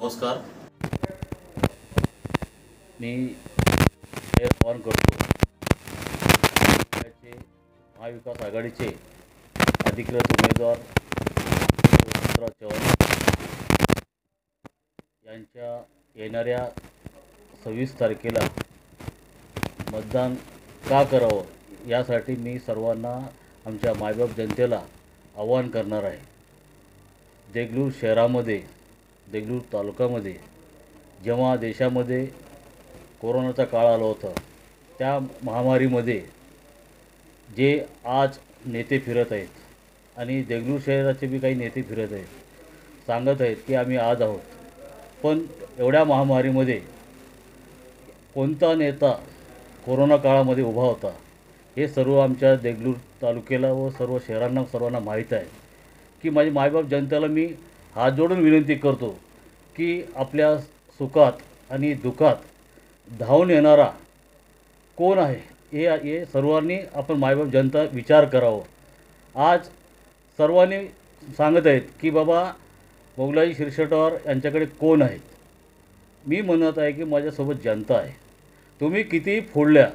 नमस्कार. मी आवाहन करतो राज्याचे महाविकास आघाडीचे अधिकृत उमेदवार वसंतराव चव्हाण यांच्या येणाऱ्या 26 तारखेला मतदान का करावं यासाठी मी सर्वांना आमच्या मायबाप जनतेला आवाहन करणार आहे. देगलूर शहरामध्ये, देगलूर तालुक्यामध्ये जेव्हा देशामध्ये कोरोनाचा काळ आला होता, त्या महामारीमध्ये जे आज नेते फिरत आहेत आणि देगलूर शहराचे बी काही नेते फिरत आहेत, सांगत आहेत की आम्ही आज आहोत, पण एवढ्या महामारीमध्ये कोणता नेता कोरोना काळामध्ये उभा होता हे सर्व आमच्या देगलूर तालुक्याला व सर्व शहरांना सर्वांना माहीत आहे. की माझी मायबाप जनतेला मी हात जोडून विनंती करतो की आपल्या सुखात आणि दुःखात धावून येणारा कोण आहे हे सर्वांनी आपण मायबाप जनता विचार करावं. आज सर्वांनी सांगत आहेत की बाबा मोगलाई शिरसटवार यांच्याकडे कोण आहेत. मी म्हणत आहे की माझ्यासोबत जनता आहे. तुम्ही कितीही फोडल्या,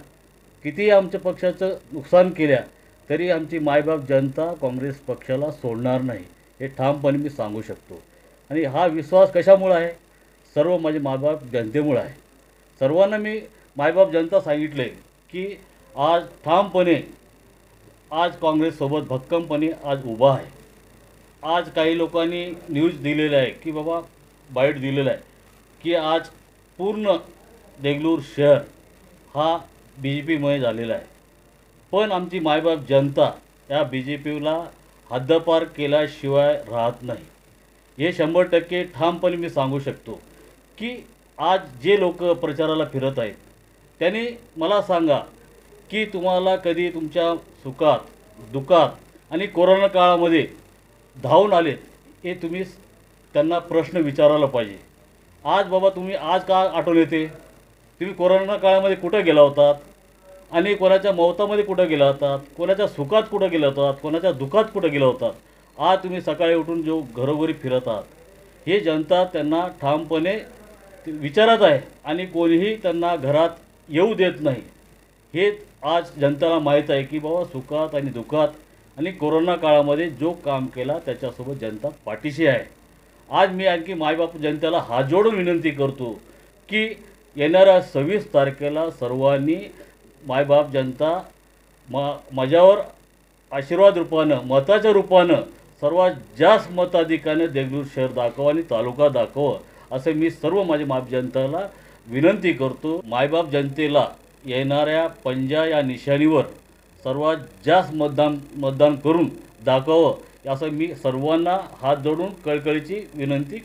कितीही आमच्या पक्षाचं नुकसान केल्या तरी आमची मायबाप जनता काँग्रेस पक्षाला सोडणार नाही, हे ठामपणे मी सांगू शकतो. आणि हा विश्वास कशामुळे आहे? सर्व माझे मायबाप जनतेमुळे आहे. सर्वांना मी मायबाप जनता सांगितले की आज ठामपणे आज काँग्रेससोबत भक्कमपणे आज उभा आहे. आज काही लोकांनी न्यूज दिलेलं आहे की बाबा बाईट दिलेलं आहे की आज पूर्ण देगलूर शहर हा BJPमुळे झालेला आहे. पण आमची मायबाप जनता या BJPला हद्दपार केल्याशिवाय राहत नाही, हे 100% ठामपणे मी सांगू शकतो. की आज जे लोक प्रचाराला फिरत आहेत त्यांनी मला सांगा की तुम्हाला कधी तुमच्या सुखात, दुःखात आणि कोरोना काळामध्ये धावून आलेत हे तुम्ही त्यांना प्रश्न विचारायला पाहिजे. आज बाबा तुम्ही आज का आठवण येते? तुम्ही कोरोना काळामध्ये कुठं गेला होतात आणि कोणाच्या मौतामध्ये कुठं गेला होतात, कोणाच्या सुखात कुठं गेला होतात, कोणाच्या दुःखात कुठं गेला होतात. आज तुम्ही सकाळी उठून जो घरोघरी फिरत आहात हे जनता त्यांना ठामपणे विचारत आहे आणि कोणीही त्यांना घरात येऊ देत नाही. हे आज जनतेला माहीत आहे की बाबा सुखात आणि दुःखात आणि कोरोना काळामध्ये जो काम केला त्याच्यासोबत जनता पाठीशी आहे. आज मी आणखी मायबाप जनतेला हात जोडून विनंती करतो की येणाऱ्या 26 तारखेला सर्वांनी मायबाप जनता माझ्यावर आशीर्वाद रूपानं, मताच्या रूपानं सर्वात जास्त मताधिकाने देगलूर शहर दाखवा आणि तालुका दाखवा असं मी सर्व माझ्या मायबाप जनतेला विनंती करतो. मायबाप जनतेला येणाऱ्या पंजा या निशाणीवर सर्वात जास्त मतदान करून दाखवावं असं मी सर्वांना हात जोडून कळकळीची विनंती करतो.